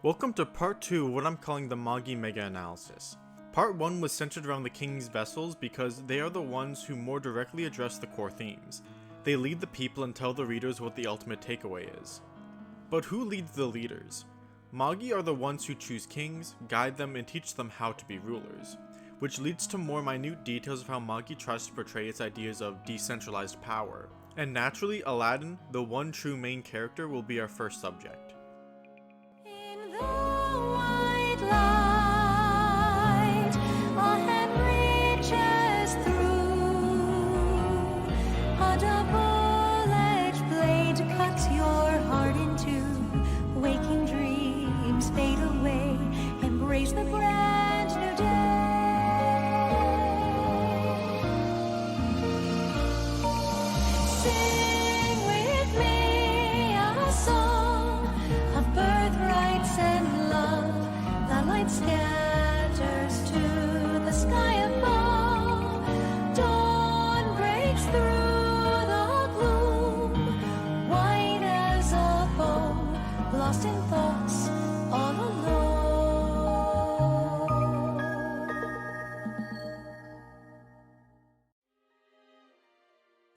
Welcome to part 2 of what I'm calling the Magi mega analysis. Part 1 was centered around the king's vessels because they are the ones who more directly address the core themes. They lead the people and tell the readers what the ultimate takeaway is. But who leads the leaders? Magi are the ones who choose kings, guide them, and teach them how to be rulers, which leads to more minute details of how Magi tries to portray its ideas of decentralized power. And naturally, Aladdin, the one true main character, will be our first subject. Embrace the brand new day. Sing with me a song of birthrights and love. The light scatters to the sky above. Dawn breaks through the gloom, white as a bow, lost in thoughts all alone.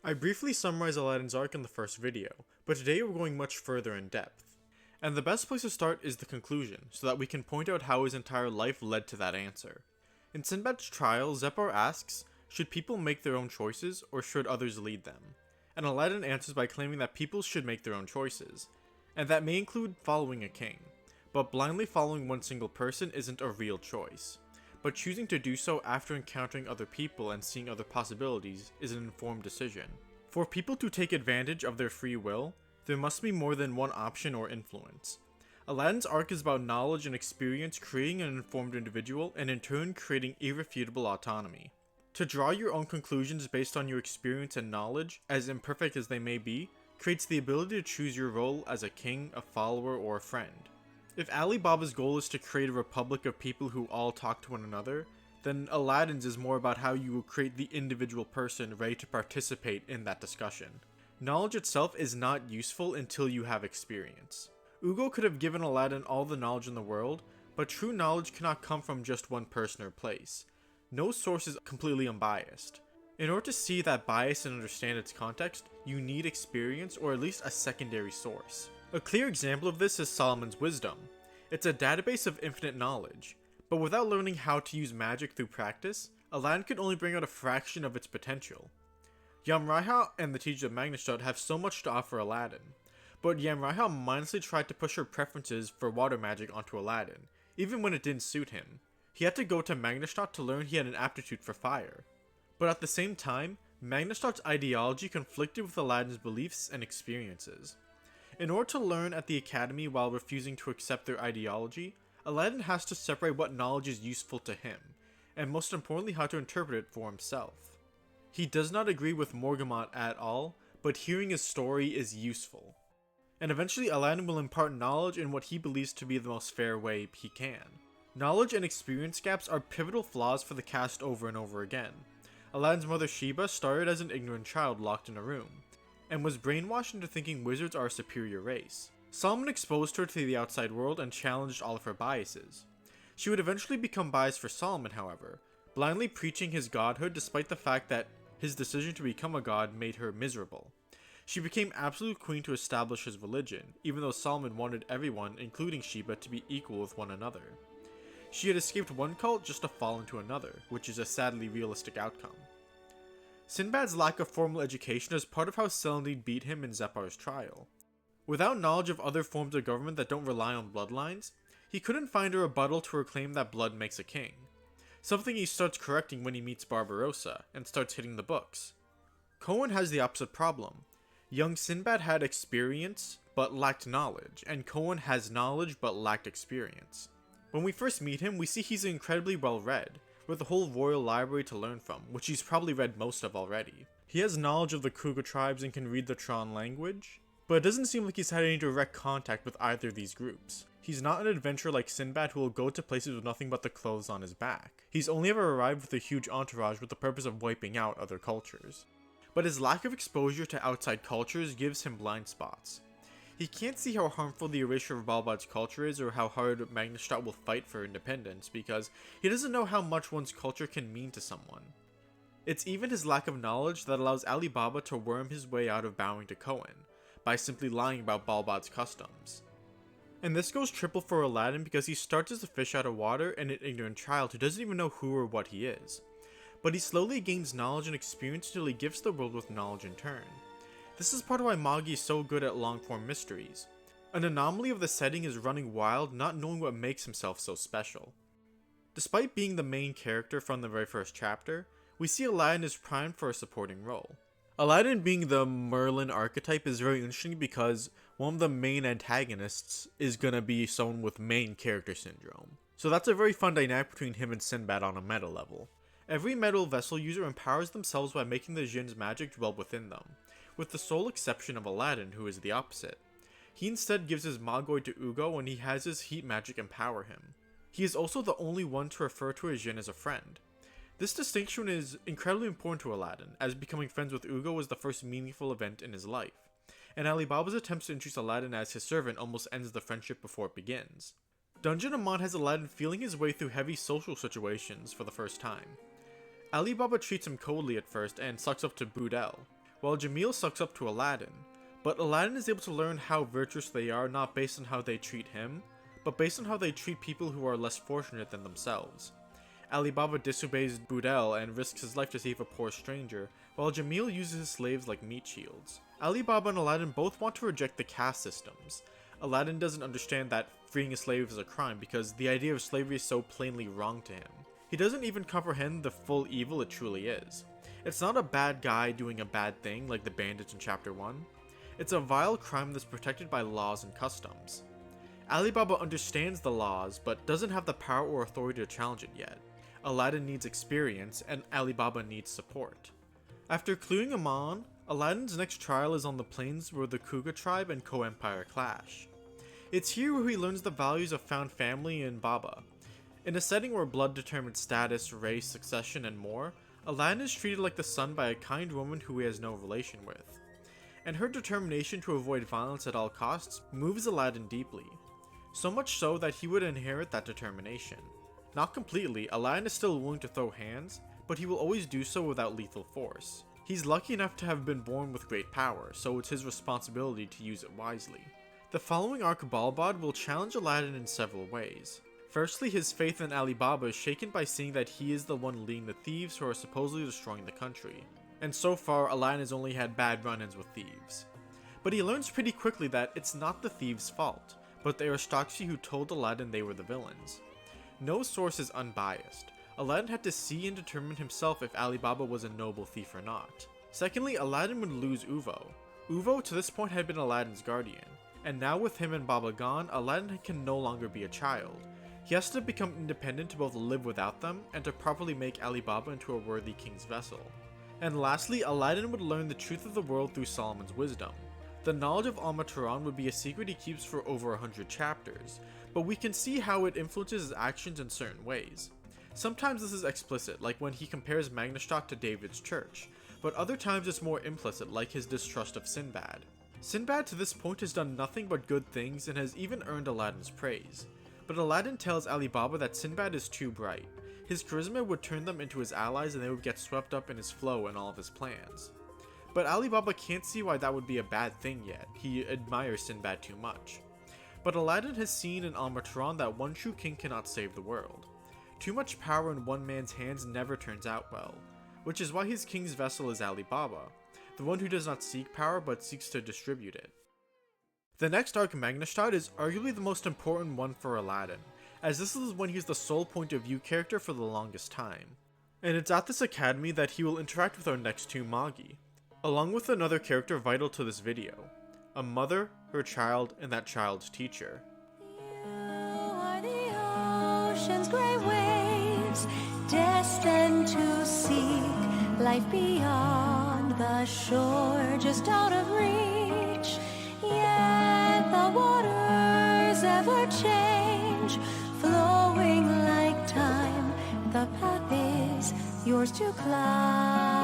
I briefly summarized Aladdin's arc in the first video, but today we're going much further in depth. And the best place to start is the conclusion, so that we can point out how his entire life led to that answer. In Sinbad's trial, Zephyr asks, should people make their own choices, or should others lead them? And Aladdin answers by claiming that people should make their own choices, and that may include following a king. But blindly following one single person isn't a real choice. But choosing to do so after encountering other people and seeing other possibilities is an informed decision. For people to take advantage of their free will, there must be more than one option or influence. Aladdin's arc is about knowledge and experience creating an informed individual and in turn creating irrefutable autonomy. To draw your own conclusions based on your experience and knowledge, as imperfect as they may be, creates the ability to choose your role as a king, a follower, or a friend. If Alibaba's goal is to create a republic of people who all talk to one another, then Aladdin's is more about how you will create the individual person ready to participate in that discussion. Knowledge itself is not useful until you have experience. Ugo could have given Aladdin all the knowledge in the world, but true knowledge cannot come from just one person or place. No source is completely unbiased. In order to see that bias and understand its context, you need experience or at least a secondary source. A clear example of this is Solomon's wisdom. It's a database of infinite knowledge, but without learning how to use magic through practice, Aladdin could only bring out a fraction of its potential. Yamraiha and the teacher of Magneshutt have so much to offer Aladdin, but Yamraiha mindlessly tried to push her preferences for water magic onto Aladdin, even when it didn't suit him. He had to go to Magneshutt to learn he had an aptitude for fire. But at the same time, Magneshutt's ideology conflicted with Aladdin's beliefs and experiences. In order to learn at the academy while refusing to accept their ideology, Aladdin has to separate what knowledge is useful to him, and most importantly how to interpret it for himself. He does not agree with Morgamot at all, but hearing his story is useful. And eventually Aladdin will impart knowledge in what he believes to be the most fair way he can. Knowledge and experience gaps are pivotal flaws for the cast over and over again. Aladdin's mother Sheba started as an ignorant child locked in a room, and was brainwashed into thinking wizards are a superior race. Solomon exposed her to the outside world and challenged all of her biases. She would eventually become biased for Solomon, however, blindly preaching his godhood despite the fact that his decision to become a god made her miserable. She became absolute queen to establish his religion, even though Solomon wanted everyone, including Sheba, to be equal with one another. She had escaped one cult just to fall into another, which is a sadly realistic outcome. Sinbad's lack of formal education is part of how Celandine beat him in Zephyr's trial. Without knowledge of other forms of government that don't rely on bloodlines, he couldn't find a rebuttal to her claim that blood makes a king. Something he starts correcting when he meets Barbarossa, and starts hitting the books. Cohen has the opposite problem. Young Sinbad had experience, but lacked knowledge, and Cohen has knowledge but lacked experience. When we first meet him, we see he's incredibly well read, with a whole royal library to learn from, which he's probably read most of already. He has knowledge of the Kuga tribes and can read the Tron language, but it doesn't seem like he's had any direct contact with either of these groups. He's not an adventurer like Sinbad who will go to places with nothing but the clothes on his back. He's only ever arrived with a huge entourage with the purpose of wiping out other cultures. But his lack of exposure to outside cultures gives him blind spots. He can't see how harmful the erasure of Balbad's culture is or how hard Magneshutt will fight for independence because he doesn't know how much one's culture can mean to someone. It's even his lack of knowledge that allows Ali Baba to worm his way out of bowing to Cohen by simply lying about Balbad's customs. And this goes triple for Aladdin because he starts as a fish out of water and an ignorant child who doesn't even know who or what he is. But he slowly gains knowledge and experience until he gifts the world with knowledge in turn. This is part of why Magi is so good at long-form mysteries. An anomaly of the setting is running wild, not knowing what makes himself so special. Despite being the main character from the very first chapter, we see Aladdin is primed for a supporting role. Aladdin being the Merlin archetype is very interesting because one of the main antagonists is gonna be someone with main character syndrome. So that's a very fun dynamic between him and Sinbad on a meta level. Every metal vessel user empowers themselves by making the jinn's magic dwell within them, with the sole exception of Aladdin, who is the opposite. He instead gives his Magoid to Ugo and he has his heat magic empower him. He is also the only one to refer to his jinn as a friend. This distinction is incredibly important to Aladdin, as becoming friends with Ugo was the first meaningful event in his life, and Ali Baba's attempts to introduce Aladdin as his servant almost ends the friendship before it begins. Dungeon Amon has Aladdin feeling his way through heavy social situations for the first time. Ali Baba treats him coldly at first and sucks up to Boudel, while Jamil sucks up to Aladdin, but Aladdin is able to learn how virtuous they are not based on how they treat him, but based on how they treat people who are less fortunate than themselves. Ali Baba disobeys Boudel and risks his life to save a poor stranger, while Jamil uses his slaves like meat shields. Ali Baba and Aladdin both want to reject the caste systems. Aladdin doesn't understand that freeing a slave is a crime because the idea of slavery is so plainly wrong to him. He doesn't even comprehend the full evil it truly is. It's not a bad guy doing a bad thing like the bandits in chapter 1. It's a vile crime that's protected by laws and customs. Ali Baba understands the laws but doesn't have the power or authority to challenge it yet. Aladdin needs experience, and Ali Baba needs support. After clearing Aman, Aladdin's next trial is on the plains where the Kuga tribe and Co-Empire clash. It's here where he learns the values of found family and Baba. In a setting where blood determines status, race, succession, and more, Aladdin is treated like the son by a kind woman who he has no relation with. And her determination to avoid violence at all costs moves Aladdin deeply. So much so that he would inherit that determination. Not completely, Aladdin is still willing to throw hands, but he will always do so without lethal force. He's lucky enough to have been born with great power, so it's his responsibility to use it wisely. The following arc Balbad will challenge Aladdin in several ways. Firstly, his faith in Ali Baba is shaken by seeing that he is the one leading the thieves who are supposedly destroying the country. And so far, Aladdin has only had bad run-ins with thieves. But he learns pretty quickly that it's not the thieves' fault, but the aristocracy who told Aladdin they were the villains. No source is unbiased. Aladdin had to see and determine himself if Ali Baba was a noble thief or not. Secondly, Aladdin would lose Uvo. Uvo to this point had been Aladdin's guardian, and now with him and Baba gone, Aladdin can no longer be a child. He has to become independent to both live without them and to properly make Ali Baba into a worthy king's vessel. And lastly, Aladdin would learn the truth of the world through Solomon's wisdom. The knowledge of Almatron would be a secret he keeps for over 100 chapters, but we can see how it influences his actions in certain ways. Sometimes this is explicit, like when he compares Magneshutt to David's church, but other times it's more implicit, like his distrust of Sinbad. Sinbad to this point has done nothing but good things and has even earned Aladdin's praise. But Aladdin tells Ali Baba that Sinbad is too bright. His charisma would turn them into his allies and they would get swept up in his flow and all of his plans. But Ali Baba can't see why that would be a bad thing yet. He admires Sinbad too much. But Aladdin has seen in Almatron that one true king cannot save the world. Too much power in one man's hands never turns out well, which is why his king's vessel is Ali Baba, the one who does not seek power but seeks to distribute it. The next arc, Magneshutt, is arguably the most important one for Aladdin, as this is when he's the sole point of view character for the longest time. And it's at this academy that he will interact with our next two Magi, along with another character vital to this video, a mother, her child, and that child's teacher. You are the ocean's gray waves, destined to seek life beyond the shore, just out of reach. Yet the waters ever change, flowing like time. The path is yours to climb.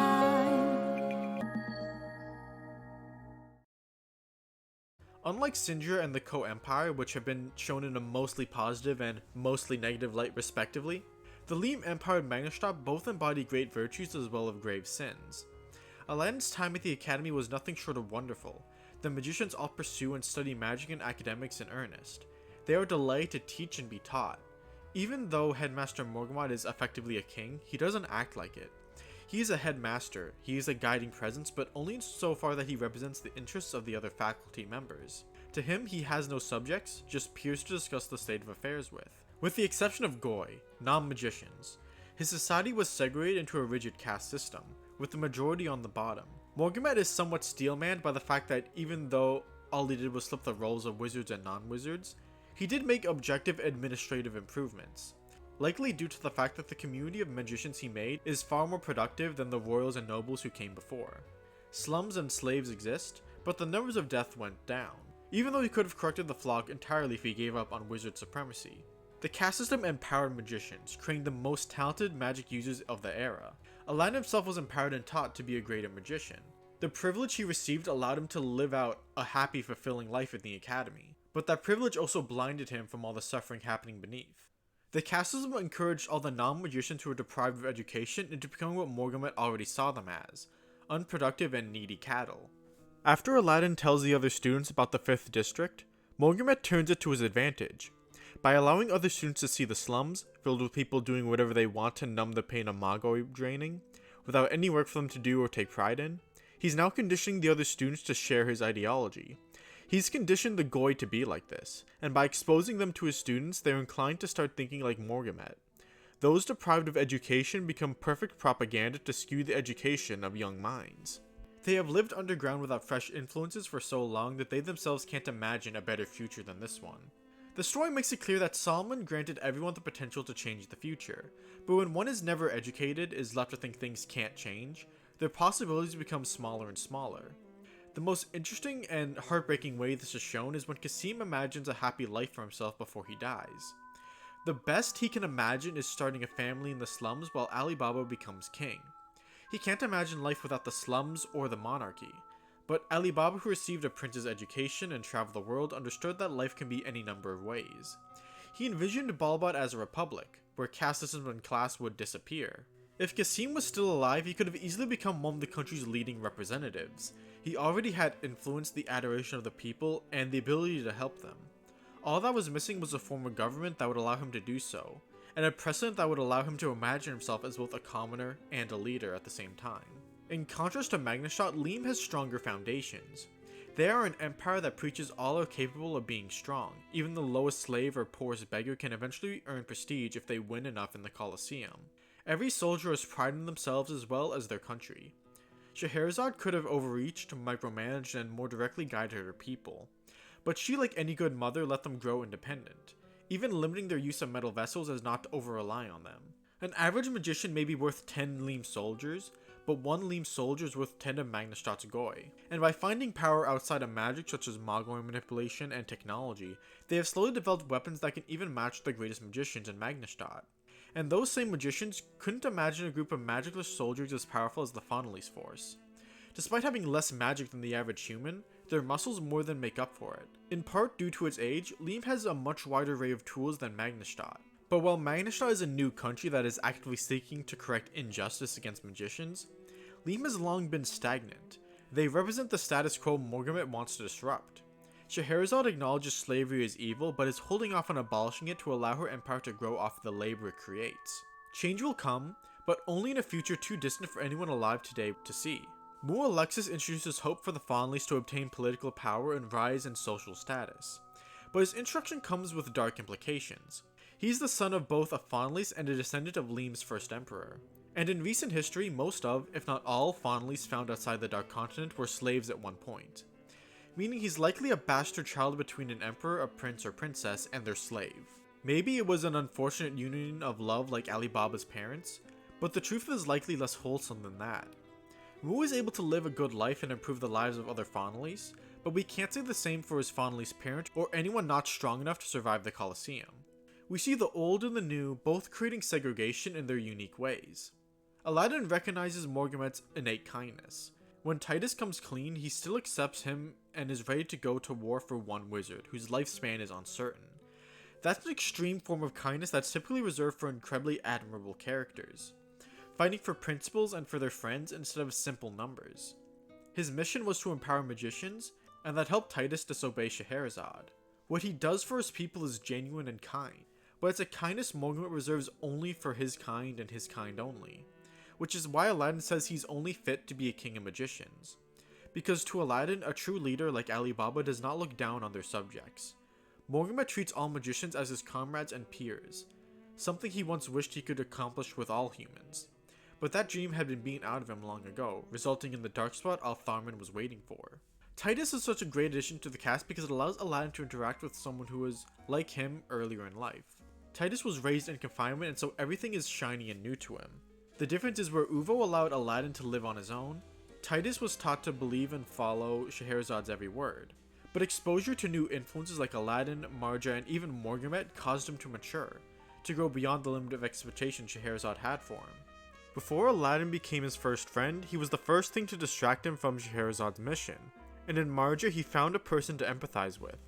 Unlike Sindria and the Co-Empire, which have been shown in a mostly positive and mostly negative light respectively, the Leam Empire and Magneshutt both embody great virtues as well as grave sins. Aladdin's time at the Academy was nothing short of wonderful. The magicians all pursue and study magic and academics in earnest. They are delighted to teach and be taught. Even though Headmaster Morgamot is effectively a king, he doesn't act like it. He is a headmaster, he is a guiding presence, but only insofar that he represents the interests of the other faculty members. To him, he has no subjects, just peers to discuss the state of affairs with. With the exception of Goi, non-magicians. His society was segregated into a rigid caste system, with the majority on the bottom. Morgamot is somewhat steelmanned by the fact that even though all he did was flip the roles of wizards and non-wizards, he did make objective administrative improvements. Likely due to the fact that the community of magicians he made is far more productive than the royals and nobles who came before. Slums and slaves exist, but the numbers of death went down, even though he could have corrected the flock entirely if he gave up on wizard supremacy. The caste system empowered magicians, creating the most talented magic users of the era. Aladdin himself was empowered and taught to be a greater magician. The privilege he received allowed him to live out a happy, fulfilling life in the academy, but that privilege also blinded him from all the suffering happening beneath. The caste system encouraged all the non-magicians who were deprived of education into becoming what Morgamot already saw them as, unproductive and needy cattle. After Aladdin tells the other students about the 5th district, Morgamot turns it to his advantage. By allowing other students to see the slums, filled with people doing whatever they want to numb the pain of Magi draining, without any work for them to do or take pride in, he's now conditioning the other students to share his ideology. He's conditioned the Goi to be like this, and by exposing them to his students, they're inclined to start thinking like Morgamot. Those deprived of education become perfect propaganda to skew the education of young minds. They have lived underground without fresh influences for so long that they themselves can't imagine a better future than this one. The story makes it clear that Solomon granted everyone the potential to change the future, but when one is never educated, is left to think things can't change, their possibilities become smaller and smaller. The most interesting and heartbreaking way this is shown is when Qasim imagines a happy life for himself before he dies. The best he can imagine is starting a family in the slums while Ali Baba becomes king. He can't imagine life without the slums or the monarchy. But Ali Baba, who received a prince's education and traveled the world, understood that life can be any number of ways. He envisioned Balbat as a republic, where caste system and class would disappear. If Qasim was still alive, he could have easily become one of the country's leading representatives. He already had influenced the adoration of the people and the ability to help them. All that was missing was a form of government that would allow him to do so, and a precedent that would allow him to imagine himself as both a commoner and a leader at the same time. In contrast to Magneshutt, Leam has stronger foundations. They are an empire that preaches all are capable of being strong. Even the lowest slave or poorest beggar can eventually earn prestige if they win enough in the Colosseum. Every soldier has pride in themselves as well as their country. Scheherazade could have overreached, micromanaged, and more directly guided her people. But she, like any good mother, let them grow independent, even limiting their use of metal vessels as not to over-rely on them. An average magician may be worth 10 Leam soldiers, but one Leam soldier is worth 10 of Magneshutt's Goi. And by finding power outside of magic such as Magi manipulation and technology, they have slowly developed weapons that can even match the greatest magicians in Magneshutt. And those same magicians couldn't imagine a group of magicless soldiers as powerful as the Fonelese force. Despite having less magic than the average human, their muscles more than make up for it. In part due to its age, Leam has a much wider array of tools than Magneshutt. But while Magneshutt is a new country that is actively seeking to correct injustice against magicians, Leam has long been stagnant. They represent the status quo Morgamot wants to disrupt. Scheherazade acknowledges slavery as evil, but is holding off on abolishing it to allow her empire to grow off the labor it creates. Change will come, but only in a future too distant for anyone alive today to see. Mu Alexis introduces hope for the Fonelese to obtain political power and rise in social status. But his introduction comes with dark implications. He's the son of both a Fonelese and a descendant of Leam's first emperor. And in recent history, most of, if not all, Fonelese found outside the Dark Continent were slaves at one point. Meaning he's likely a bastard child between an emperor, a prince or princess, and their slave. Maybe it was an unfortunate union of love like Ali Baba's parents, but the truth is likely less wholesome than that. Mu is able to live a good life and improve the lives of other Fonelese, but we can't say the same for his Fonelese parent or anyone not strong enough to survive the Colosseum. We see the old and the new both creating segregation in their unique ways. Aladdin recognizes Morgamot's innate kindness. When Titus comes clean, he still accepts him and is ready to go to war for one wizard, whose lifespan is uncertain. That's an extreme form of kindness that's typically reserved for incredibly admirable characters, fighting for principles and for their friends instead of simple numbers. His mission was to empower magicians, and that helped Titus disobey Scheherazade. What he does for his people is genuine and kind, but it's a kindness Morgan reserves only for his kind and his kind only, which is why Aladdin says he's only fit to be a king of magicians. Because to Aladdin, a true leader like Ali Baba does not look down on their subjects. Morgan treats all magicians as his comrades and peers, something he once wished he could accomplish with all humans. But that dream had been beaten out of him long ago, resulting in the dark spot Al-Tharman was waiting for. Titus is such a great addition to the cast because it allows Aladdin to interact with someone who was like him earlier in life. Titus was raised in confinement, and so everything is shiny and new to him. The difference is where Uvo allowed Aladdin to live on his own, Titus was taught to believe and follow Scheherazade's every word. But exposure to new influences like Aladdin, Magi, and even Morgamet caused him to mature, to grow beyond the limit of expectation Scheherazade had for him. Before Aladdin became his first friend, he was the first thing to distract him from Scheherazade's mission, and in Marja he found a person to empathize with,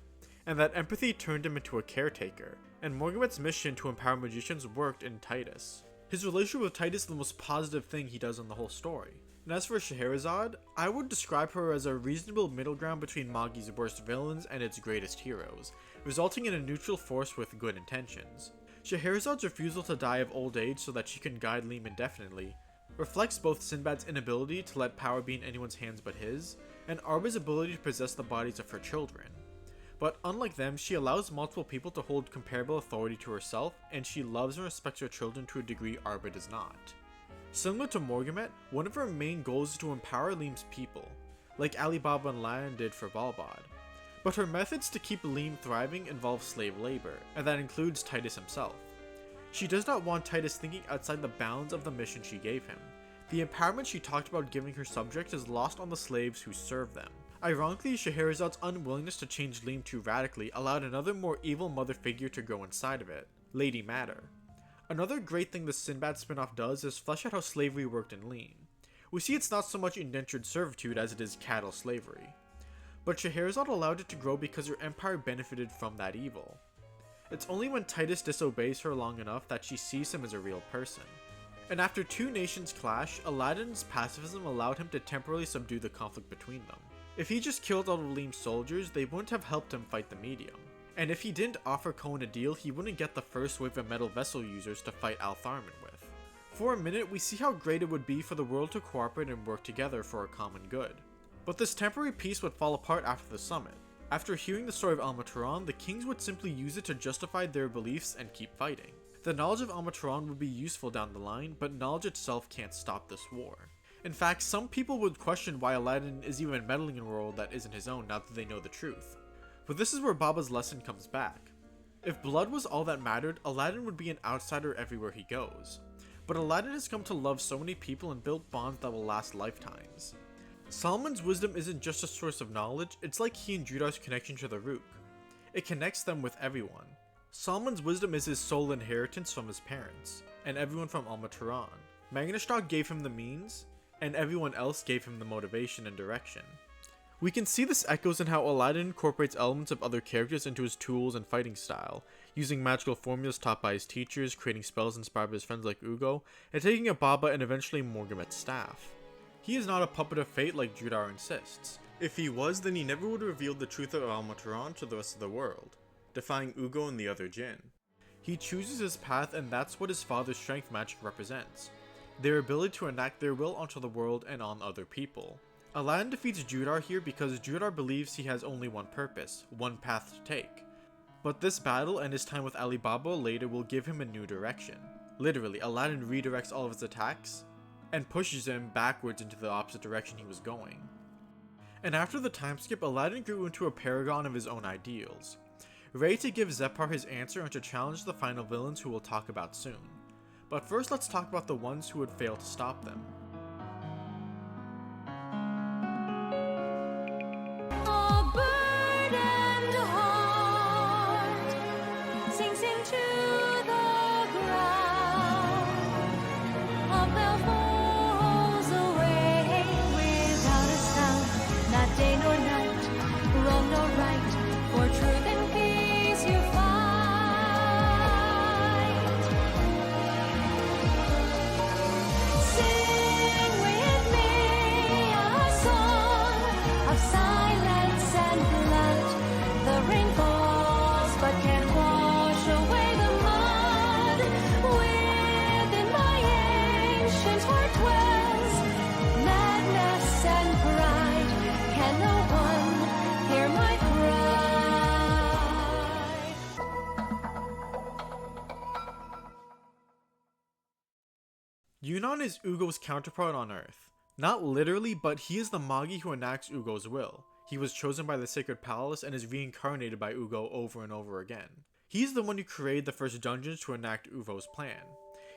and that empathy turned him into a caretaker, and Morgamet's mission to empower magicians worked in Titus. His relationship with Titus is the most positive thing he does in the whole story. And as for Scheherazade, I would describe her as a reasonable middle ground between Magi's worst villains and its greatest heroes, resulting in a neutral force with good intentions. Scheherazade's refusal to die of old age so that she can guide Leam indefinitely reflects both Sinbad's inability to let power be in anyone's hands but his, and Arba's ability to possess the bodies of her children. But unlike them, she allows multiple people to hold comparable authority to herself, and she loves and respects her children to a degree Arba does not. Similar to Morgamet, one of her main goals is to empower Leam's people, like Ali Baba and Aladdin did for Balbad. But her methods to keep Leam thriving involve slave labor, and that includes Titus himself. She does not want Titus thinking outside the bounds of the mission she gave him. The empowerment she talked about giving her subjects is lost on the slaves who serve them. Ironically, Scheherazade's unwillingness to change Leam too radically allowed another more evil mother figure to grow inside of it, Lady Matter. Another great thing the Sinbad spin-off does is flesh out how slavery worked in Leam. We see it's not so much indentured servitude as it is cattle slavery. But Scheherazade allowed it to grow because her empire benefited from that evil. It's only when Titus disobeys her long enough that she sees him as a real person. And after two nations clash, Aladdin's pacifism allowed him to temporarily subdue the conflict between them. If he just killed all of Leam's soldiers, they wouldn't have helped him fight the medium. And if he didn't offer Cohen a deal, he wouldn't get the first wave of metal vessel users to fight Al-Tharman with. For a minute, we see how great it would be for the world to cooperate and work together for a common good. But this temporary peace would fall apart after the summit. After hearing the story of Almatron, the kings would simply use it to justify their beliefs and keep fighting. The knowledge of Almatron would be useful down the line, but knowledge itself can't stop this war. In fact, some people would question why Aladdin is even meddling in a world that isn't his own now that they know the truth. But this is where Baba's lesson comes back. If blood was all that mattered, Aladdin would be an outsider everywhere he goes. But Aladdin has come to love so many people and built bonds that will last lifetimes. Solomon's wisdom isn't just a source of knowledge, it's like he and Judar's connection to the Rook. It connects them with everyone. Solomon's wisdom is his sole inheritance from his parents, and everyone from Almatron. Magneshutt gave him the means, and everyone else gave him the motivation and direction. We can see this echoes in how Aladdin incorporates elements of other characters into his tools and fighting style, using magical formulas taught by his teachers, creating spells inspired by his friends like Ugo, and taking a Baba and eventually Morgamet's staff. He is not a puppet of fate like Judar insists. If he was, then he never would have revealed the truth of Almatron to the rest of the world, defying Ugo and the other Jinn. He chooses his path, and that's what his father's strength magic represents. Their ability to enact their will onto the world and on other people. Aladdin defeats Judar here because Judar believes he has only one purpose, one path to take. But this battle and his time with Ali Baba later will give him a new direction. Literally, Aladdin redirects all of his attacks and pushes him backwards into the opposite direction he was going. And after the time skip, Aladdin grew into a paragon of his own ideals, ready to give Zepar his answer and to challenge the final villains who we'll talk about soon. But first, let's talk about the ones who would fail to stop them. A burdened heart sinks into the ground. A bell falls away without a Yunan is Ugo's counterpart on Earth. Not literally, but he is the Magi who enacts Ugo's will. He was chosen by the Sacred Palace and is reincarnated by Ugo over and over again. He's the one who created the first dungeons to enact Ugo's plan.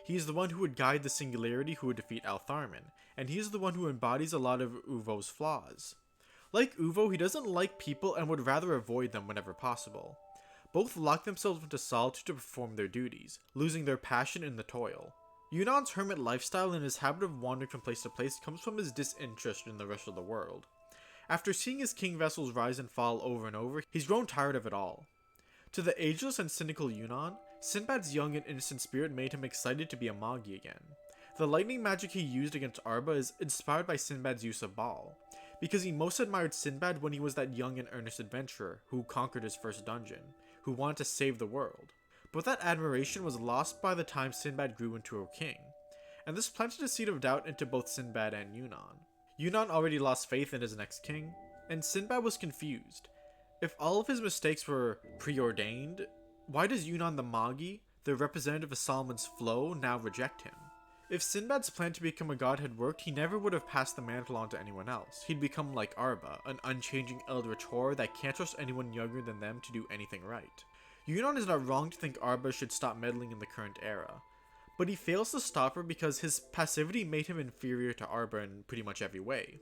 He is the one who would guide the Singularity who would defeat Altharman, and he is the one who embodies a lot of Ugo's flaws. Like Ugo, he doesn't like people and would rather avoid them whenever possible. Both lock themselves into solitude to perform their duties, losing their passion in the toil. Yunan's hermit lifestyle and his habit of wandering from place to place comes from his disinterest in the rest of the world. After seeing his king vessels rise and fall over and over, he's grown tired of it all. To the ageless and cynical Yunan, Sinbad's young and innocent spirit made him excited to be a Magi again. The lightning magic he used against Arba is inspired by Sinbad's use of Baal, because he most admired Sinbad when he was that young and earnest adventurer who conquered his first dungeon, who wanted to save the world. But that admiration was lost by the time Sinbad grew into a king, and this planted a seed of doubt into both Sinbad and Yunan. Yunan already lost faith in his next king, and Sinbad was confused. If all of his mistakes were preordained, why does Yunan the Magi, the representative of Solomon's flow, now reject him? If Sinbad's plan to become a god had worked, he never would have passed the mantle on to anyone else. He'd become like Arba, an unchanging eldritch horror that can't trust anyone younger than them to do anything right. Yunan is not wrong to think Arba should stop meddling in the current era, but he fails to stop her because his passivity made him inferior to Arba in pretty much every way.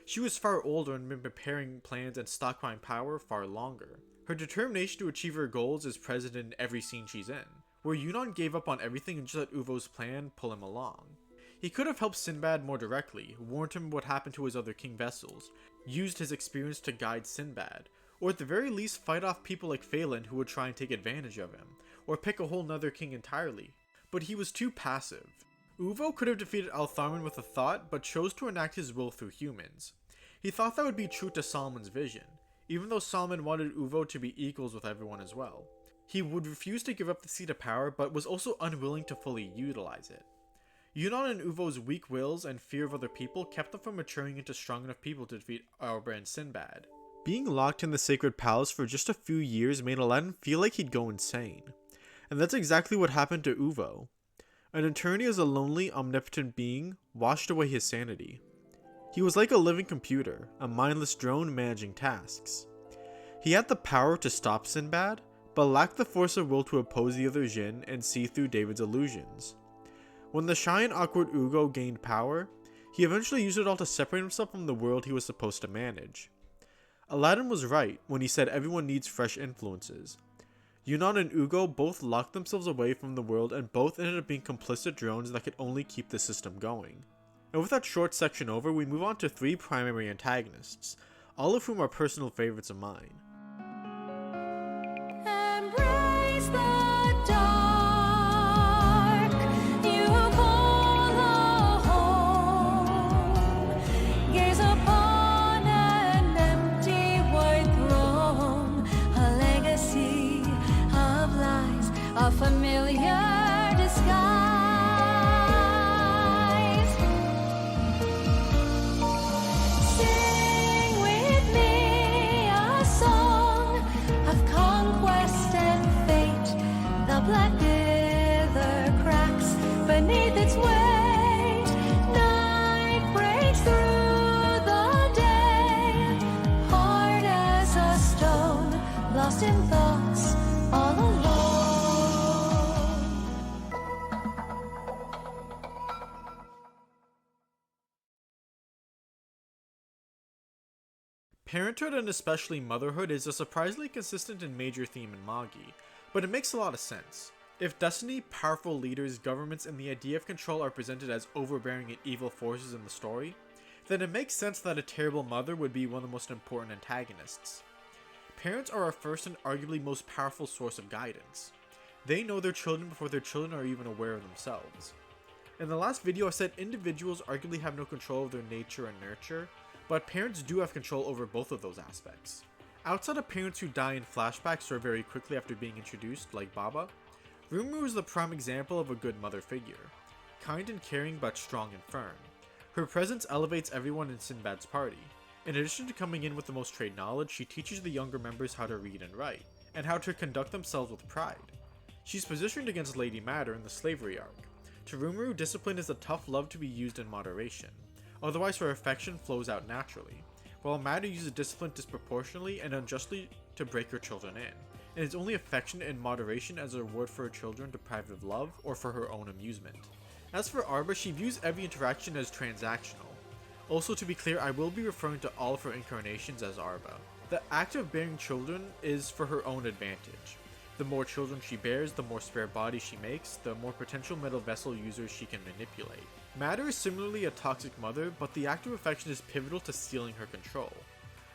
She was far older and been preparing plans and stockpiling power far longer. Her determination to achieve her goals is present in every scene she's in, where Yunan gave up on everything and just let Ugo's plan pull him along. He could have helped Sinbad more directly, warned him what happened to his other king vessels, used his experience to guide Sinbad, or at the very least fight off people like Phelan who would try and take advantage of him, or pick a whole nother king entirely. But he was too passive. Ugo could have defeated Altharman with a thought, but chose to enact his will through humans. He thought that would be true to Solomon's vision, even though Solomon wanted Ugo to be equals with everyone as well. He would refuse to give up the seat of power, but was also unwilling to fully utilize it. Yunan and Ugo's weak wills and fear of other people kept them from maturing into strong enough people to defeat Arba and Sinbad. Being locked in the Sacred Palace for just a few years made Aladdin feel like he'd go insane. And that's exactly what happened to Ugo. An eternity as a lonely, omnipotent being washed away his sanity. He was like a living computer, a mindless drone managing tasks. He had the power to stop Sinbad, but lacked the force of will to oppose the other Jinn and see through David's illusions. When the shy and awkward Ugo gained power, he eventually used it all to separate himself from the world he was supposed to manage. Aladdin was right when he said everyone needs fresh influences. Yunan and Ugo both locked themselves away from the world and both ended up being complicit drones that could only keep the system going. And with that short section over, we move on to 3 primary antagonists, all of whom are personal favorites of mine. Embrace the dark. You call a home. Gaze upon an empty white throne. A legacy of lies, a familiar disguise. Sing with me a song of conquest and fate. The black wither cracks beneath its weight. Night breaks through the day, hard as a stone, lost in thoughts all alone. Parenthood and especially motherhood is a surprisingly consistent and major theme in Magi, but it makes a lot of sense. If destiny, powerful leaders, governments, and the idea of control are presented as overbearing and evil forces in the story, then it makes sense that a terrible mother would be one of the most important antagonists. Parents are our first and arguably most powerful source of guidance. They know their children before their children are even aware of themselves. In the last video I said individuals arguably have no control of their nature and nurture, but parents do have control over both of those aspects. Outside of parents who die in flashbacks or very quickly after being introduced, like Baba, Rumu is the prime example of a good mother figure. Kind and caring but strong and firm. Her presence elevates everyone in Sinbad's party. In addition to coming in with the most trade knowledge, she teaches the younger members how to read and write, and how to conduct themselves with pride. She's positioned against Lady Matter in the slavery arc. To Rimuru, discipline is a tough love to be used in moderation, otherwise her affection flows out naturally, while Matter uses discipline disproportionately and unjustly to break her children in, and is only affectionate in moderation as a reward for her children deprived of love or for her own amusement. As for Arba, she views every interaction as transactional. Also, to be clear, I will be referring to all of her incarnations as Arba. The act of bearing children is for her own advantage. The more children she bears, the more spare bodies she makes, the more potential metal vessel users she can manipulate. Matter is similarly a toxic mother, but the act of affection is pivotal to stealing her control.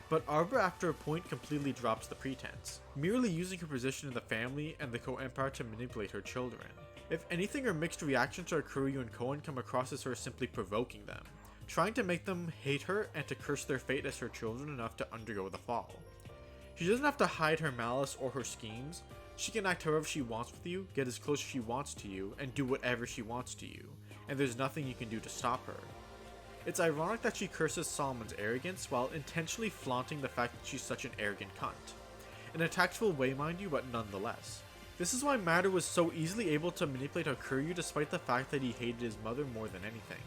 But Arba after a point completely drops the pretense, merely using her position in the family and the co-empire to manipulate her children. If anything, her mixed reactions to Hakuryu and Koan come across as her simply provoking them, trying to make them hate her and to curse their fate as her children enough to undergo the fall. She doesn't have to hide her malice or her schemes. She can act however she wants with you, get as close as she wants to you, and do whatever she wants to you, and there's nothing you can do to stop her. It's ironic that she curses Solomon's arrogance while intentionally flaunting the fact that she's such an arrogant cunt. In a tactful way, mind you, but nonetheless. This is why Matter was so easily able to manipulate Hakuryu despite the fact that he hated his mother more than anything.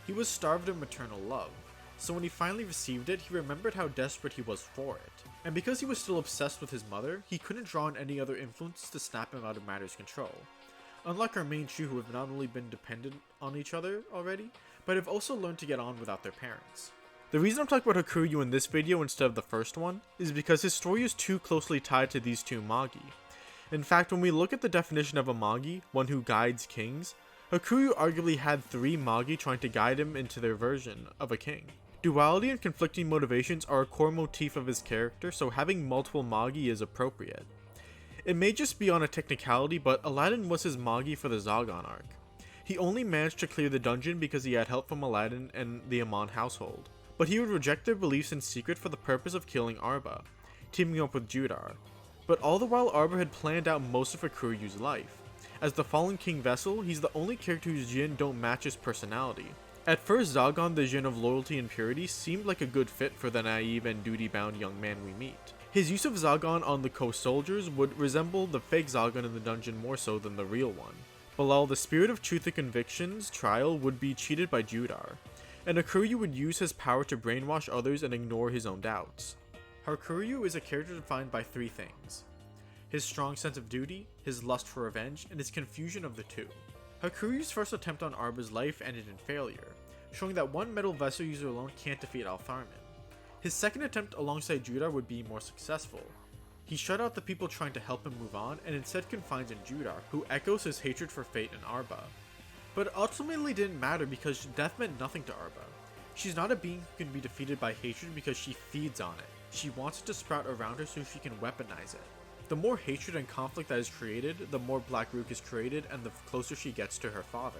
He was starved of maternal love, so when he finally received it, he remembered how desperate he was for it. And because he was still obsessed with his mother, he couldn't draw on any other influences to snap him out of Matter's control. Unlike our main two who have not only been dependent on each other already, but have also learned to get on without their parents. The reason I'm talking about Hakuryu in this video instead of the first one, is because his story is too closely tied to these two Magi. In fact, when we look at the definition of a Magi, one who guides kings, Hakuryu arguably had 3 Magi trying to guide him into their version of a king. Duality and conflicting motivations are a core motif of his character, so having multiple Magi is appropriate. It may just be on a technicality, but Aladdin was his Magi for the Zagan arc. He only managed to clear the dungeon because he had help from Aladdin and the Aman household, but he would reject their beliefs in secret for the purpose of killing Arba, teaming up with Judar. But all the while Arba had planned out most of Hakuryu's life. As the fallen king vessel, he's the only character whose Jin don't match his personality. At first, Zagan, the Jin of loyalty and purity, seemed like a good fit for the naive and duty-bound young man we meet. His use of Zagan on the coast soldiers would resemble the fake Zagan in the dungeon more so than the real one. Bilal, the spirit of truth and convictions trial, would be cheated by Judar, and Hakuryu would use his power to brainwash others and ignore his own doubts. Hakuryu is a character defined by 3 things: his strong sense of duty, his lust for revenge, and his confusion of the two. Hakuryu's first attempt on Arba's life ended in failure, showing that one metal vessel user alone can't defeat Altharman. His second attempt alongside Judar would be more successful. He shut out the people trying to help him move on and instead confides in Judar, who echoes his hatred for fate and Arba. But it ultimately didn't matter because death meant nothing to Arba. She's not a being who can be defeated by hatred because she feeds on it. She wants it to sprout around her so she can weaponize it. The more hatred and conflict that is created, the more Black Rook is created and the closer she gets to her father.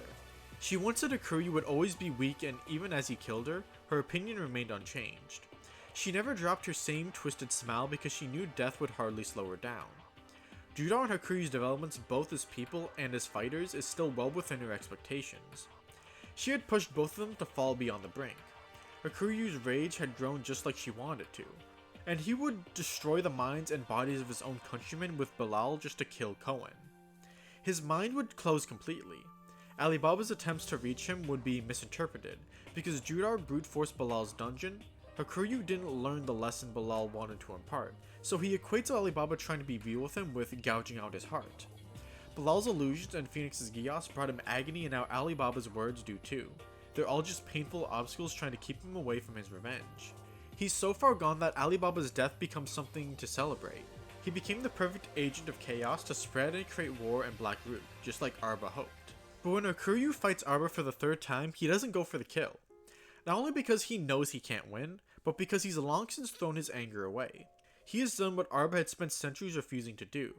She once said Hakuryu would always be weak, and even as he killed her, her opinion remained unchanged. She never dropped her same twisted smile because she knew death would hardly slow her down. Judar and Hakuryu's developments both as people and as fighters is still well within her expectations. She had pushed both of them to fall beyond the brink. Hakuryu's rage had grown just like she wanted it to, and he would destroy the minds and bodies of his own countrymen with Bilal just to kill Koan. His mind would close completely. Alibaba's attempts to reach him would be misinterpreted, because Judar brute forced Bilal's dungeon. Hakuryu didn't learn the lesson Bilal wanted to impart, so he equates Alibaba trying to be real with him with gouging out his heart. Bilal's illusions and Phoenix's Gios brought him agony, and now Alibaba's words do too. They're all just painful obstacles trying to keep him away from his revenge. He's so far gone that Alibaba's death becomes something to celebrate. He became the perfect agent of chaos to spread and create war in Black Root, just like Arba hoped. But when Hakuryu fights Arba for the 3rd time, he doesn't go for the kill. Not only because he knows he can't win, but because he's long since thrown his anger away. He has done what Arba had spent centuries refusing to do,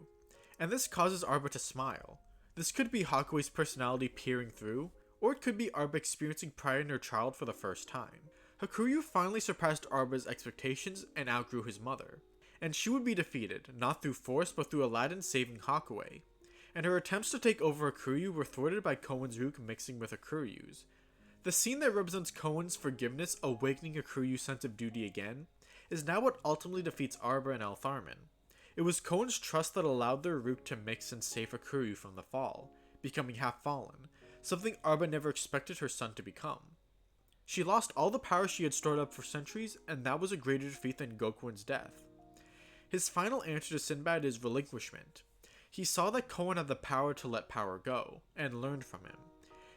and this causes Arba to smile. This could be Hakue's personality peering through, or it could be Arba experiencing pride in her child for the first time. Hakuryu finally surpassed Arba's expectations and outgrew his mother, and she would be defeated, not through force but through Aladdin saving Hakue, and her attempts to take over Hakuryu were thwarted by Koan's Rook mixing with Hakuryu's. The scene that represents Koan's forgiveness awakening Hakuryu's sense of duty again is now what ultimately defeats Arba and Altharman. It was Koan's trust that allowed their Rook to mix and save Hakuryu from the fall, becoming half fallen, something Arba never expected her son to become. She lost all the power she had stored up for centuries, and that was a greater defeat than Gokwen's death. His final answer to Sinbad is relinquishment. He saw that Koan had the power to let power go, and learned from him.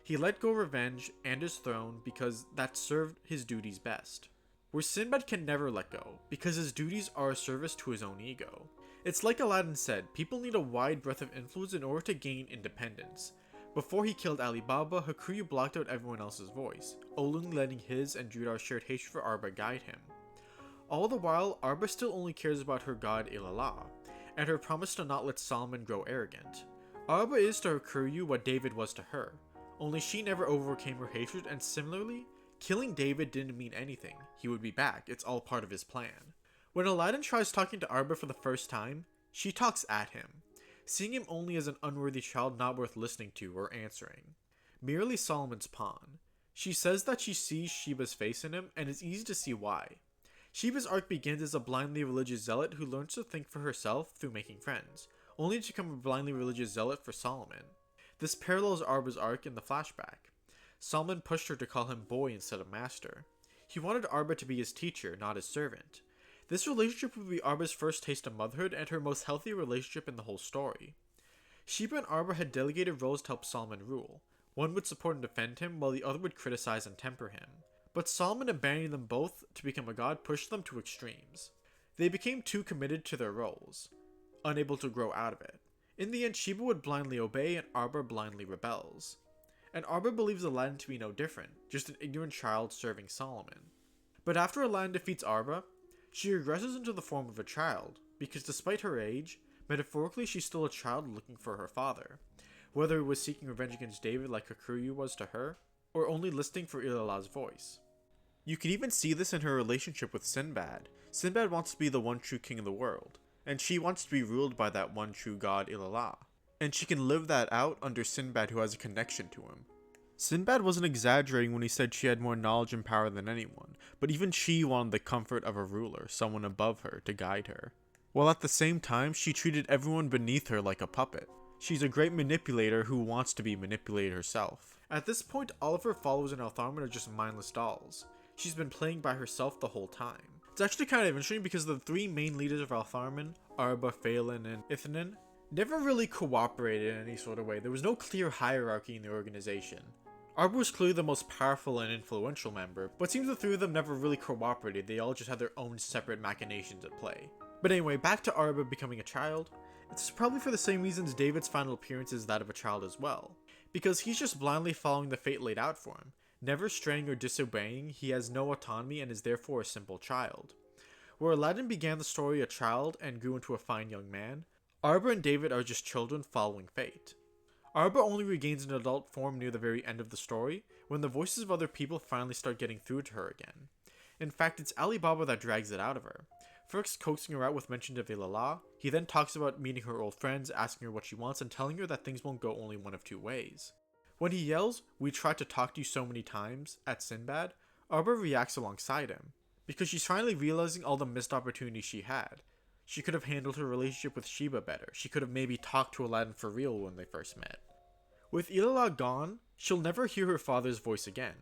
He let go revenge and his throne because that served his duties best. Where Sinbad can never let go, because his duties are a service to his own ego. It's like Aladdin said, people need a wide breadth of influence in order to gain independence. Before he killed Ali Baba, Hakuryu blocked out everyone else's voice, only letting his and Judar's shared hatred for Arba guide him. All the while, Arba still only cares about her god Ilallah, and her promise to not let Solomon grow arrogant. Arba is to Hakuryu what David was to her, only she never overcame her hatred, and similarly, killing David didn't mean anything. He would be back, it's all part of his plan. When Aladdin tries talking to Arba for the first time, she talks at him, seeing him only as an unworthy child not worth listening to or answering. Merely Solomon's pawn. She says that she sees Sheba's face in him, and it's easy to see why. Sheba's arc begins as a blindly religious zealot who learns to think for herself through making friends, only to become a blindly religious zealot for Solomon. This parallels Arba's arc in the flashback. Solomon pushed her to call him boy instead of master. He wanted Arba to be his teacher, not his servant. This relationship would be Arba's first taste of motherhood and her most healthy relationship in the whole story. Sheba and Arba had delegated roles to help Solomon rule. One would support and defend him, while the other would criticize and temper him. But Solomon abandoning them both to become a god pushed them to extremes. They became too committed to their roles, unable to grow out of it. In the end, Sheba would blindly obey and Arba blindly rebels. And Arba believes Aladdin to be no different, just an ignorant child serving Solomon. But after Aladdin defeats Arba, she regresses into the form of a child, because despite her age, metaphorically she's still a child looking for her father, whether it was seeking revenge against David like Hakuryu was to her, or only listening for Ilallah's voice. You can even see this in her relationship with Sinbad. Sinbad wants to be the one true king of the world, and she wants to be ruled by that one true god Ilallah, and she can live that out under Sinbad who has a connection to him. Sinbad wasn't exaggerating when he said she had more knowledge and power than anyone, but even she wanted the comfort of a ruler, someone above her, to guide her. While at the same time, she treated everyone beneath her like a puppet. She's a great manipulator who wants to be manipulated herself. At this point, all of her followers in Altharman are just mindless dolls. She's been playing by herself the whole time. It's actually kind of interesting because the three main leaders of Altharman, Arba, Phelan, and Ithnan, never really cooperated in any sort of way. There was no clear hierarchy in the organization. Arba was clearly the most powerful and influential member, but it seems the three of them never really cooperated. They all just had their own separate machinations at play. But anyway, back to Arba becoming a child. It's probably for the same reasons David's final appearance is that of a child as well. Because he's just blindly following the fate laid out for him. Never straying or disobeying, he has no autonomy and is therefore a simple child. Where Aladdin began the story a child and grew into a fine young man, Arba and David are just children following fate. Arba only regains an adult form near the very end of the story, when the voices of other people finally start getting through to her again. In fact, it's Ali Baba that drags it out of her. First coaxing her out with mention of Ilallah, he then talks about meeting her old friends, asking her what she wants, and telling her that things won't go only one of two ways. When he yells, "We tried to talk to you so many times," at Sinbad, Arba reacts alongside him, because she's finally realizing all the missed opportunities she had. She could have handled her relationship with Sheba better. She could have maybe talked to Aladdin for real when they first met. With Ilallah gone, she'll never hear her father's voice again.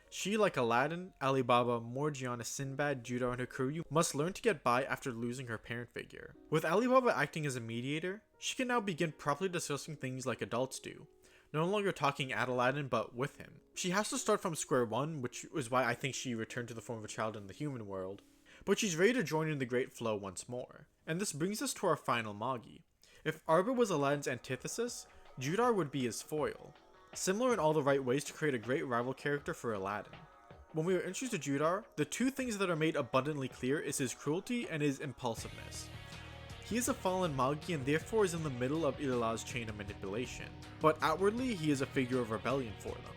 She, like Aladdin, Ali Baba, Morgiana, Sinbad, Judar, and Hakuryu, must learn to get by after losing her parent figure. With Ali Baba acting as a mediator, she can now begin properly discussing things like adults do. No longer talking at Aladdin, but with him. She has to start from square one, which is why I think she returned to the form of a child in the human world. But she's ready to join in the great flow once more. And this brings us to our final Magi. If Arba was Aladdin's antithesis, Judar would be his foil. Similar in all the right ways to create a great rival character for Aladdin. When we are introduced to Judar, the two things that are made abundantly clear is his cruelty and his impulsiveness. He is a fallen Magi and therefore is in the middle of Ilallah's chain of manipulation, but outwardly he is a figure of rebellion for them.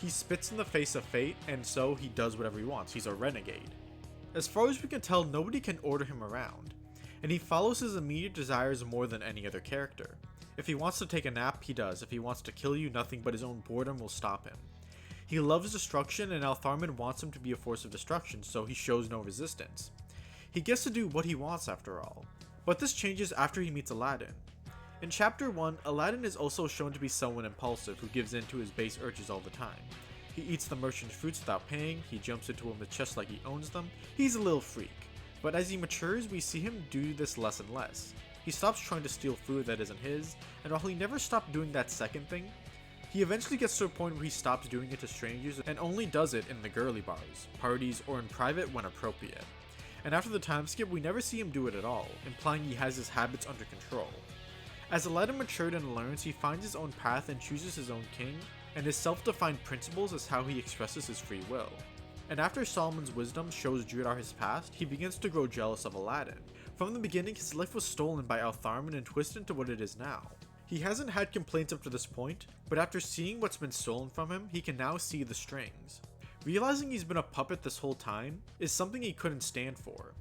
He spits in the face of fate, and so he does whatever he wants. He's a renegade. As far as we can tell, nobody can order him around, and he follows his immediate desires more than any other character. If he wants to take a nap, he does. If he wants to kill you, nothing but his own boredom will stop him. He loves destruction, and Altharman wants him to be a force of destruction, so he shows no resistance. He gets to do what he wants after all. But this changes after he meets Aladdin. In chapter 1, Aladdin is also shown to be someone impulsive who gives in to his base urges all the time. He eats the merchant's fruits without paying, he jumps into women's chests like he owns them, he's a little freak. But as he matures, we see him do this less and less. He stops trying to steal food that isn't his, and while he never stopped doing that second thing, he eventually gets to a point where he stops doing it to strangers and only does it in the girly bars, parties, or in private when appropriate. And after the time skip, we never see him do it at all, implying he has his habits under control. As Aladdin matured and learns, he finds his own path and chooses his own king, and his self-defined principles is how he expresses his free will. And after Solomon's wisdom shows Judar his past, he begins to grow jealous of Aladdin. From the beginning, his life was stolen by Altharman and twisted into what it is now. He hasn't had complaints up to this point, but after seeing what's been stolen from him, he can now see the strings. Realizing he's been a puppet this whole time is something he couldn't stand for.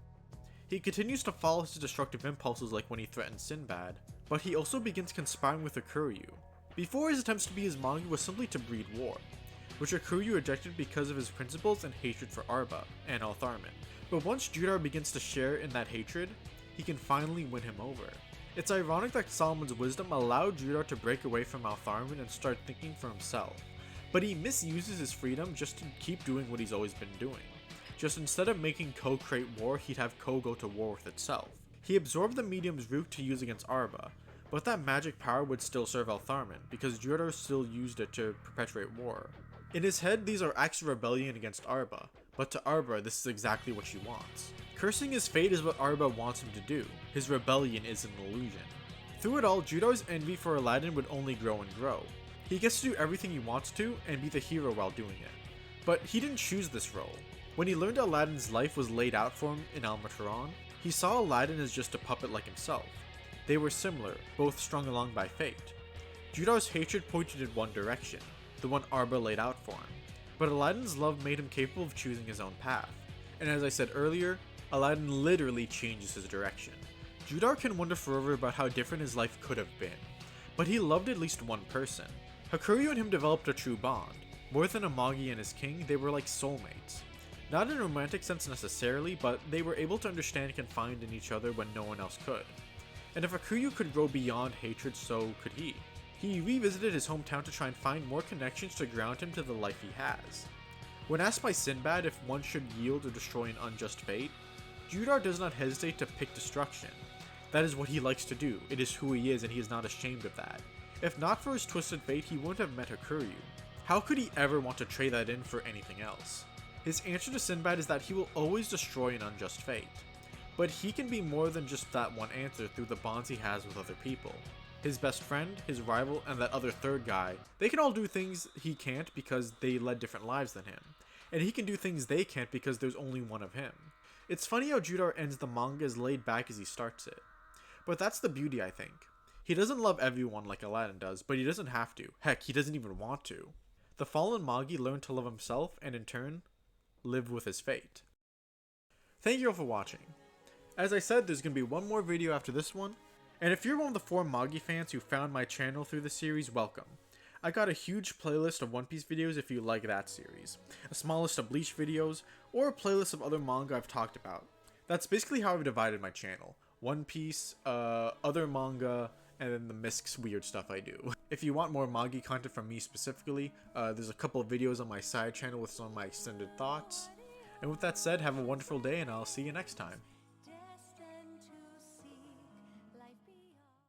He continues to follow his destructive impulses like when he threatens Sinbad, but he also begins conspiring with Hakuryu. Before, his attempts to be his Magi was simply to breed war, which Hakuryu rejected because of his principles and hatred for Arba and Altharman. But once Judar begins to share in that hatred, he can finally win him over. It's ironic that Solomon's wisdom allowed Judar to break away from Altharman and start thinking for himself, but he misuses his freedom just to keep doing what he's always been doing. Just instead of making Ko create war, he'd have Ko go to war with itself. He absorbed the medium's root to use against Arba, but that magic power would still serve Altharman, because Judar still used it to perpetuate war. In his head, these are acts of rebellion against Arba, but to Arba, this is exactly what she wants. Cursing his fate is what Arba wants him to do. His rebellion is an illusion. Through it all, Judar's envy for Aladdin would only grow and grow. He gets to do everything he wants to and be the hero while doing it. But he didn't choose this role. When he learned Aladdin's life was laid out for him in Almatron, he saw Aladdin as just a puppet like himself. They were similar, both strung along by fate. Judar's hatred pointed in one direction, the one Arba laid out for him. But Aladdin's love made him capable of choosing his own path. And as I said earlier, Aladdin literally changes his direction. Judar can wonder forever about how different his life could have been, but he loved at least one person. Hakuryu and him developed a true bond. More than a Magi and his king, they were like soulmates. Not in a romantic sense necessarily, but they were able to understand and confide in each other when no one else could. And if Hakuryu could grow beyond hatred, so could he. He revisited his hometown to try and find more connections to ground him to the life he has. When asked by Sinbad if one should yield or destroy an unjust fate, Judar does not hesitate to pick destruction. That is what he likes to do, it is who he is and he is not ashamed of that. If not for his twisted fate, he wouldn't have met Hakuryu. How could he ever want to trade that in for anything else? His answer to Sinbad is that he will always destroy an unjust fate. But he can be more than just that one answer through the bonds he has with other people. His best friend, his rival, and that other third guy, they can all do things he can't because they led different lives than him. And he can do things they can't because there's only one of him. It's funny how Judar ends the manga as laid back as he starts it. But that's the beauty, I think. He doesn't love everyone like Aladdin does, but he doesn't have to. Heck, he doesn't even want to. The fallen Magi learned to love himself and in turn, live with his fate. Thank you all for watching. As I said, there's going to be one more video after this one, and if you're one of the 4 Magi fans who found my channel through the series, welcome. I got a huge playlist of One Piece videos if you like that series, a small list of Bleach videos, or a playlist of other manga I've talked about. That's basically how I've divided my channel. One Piece, other manga, and then the Misk's weird stuff I do. If you want more Magi content from me specifically, there's a couple of videos on my side channel with some of my extended thoughts. And with that said, have a wonderful day and I'll see you next time.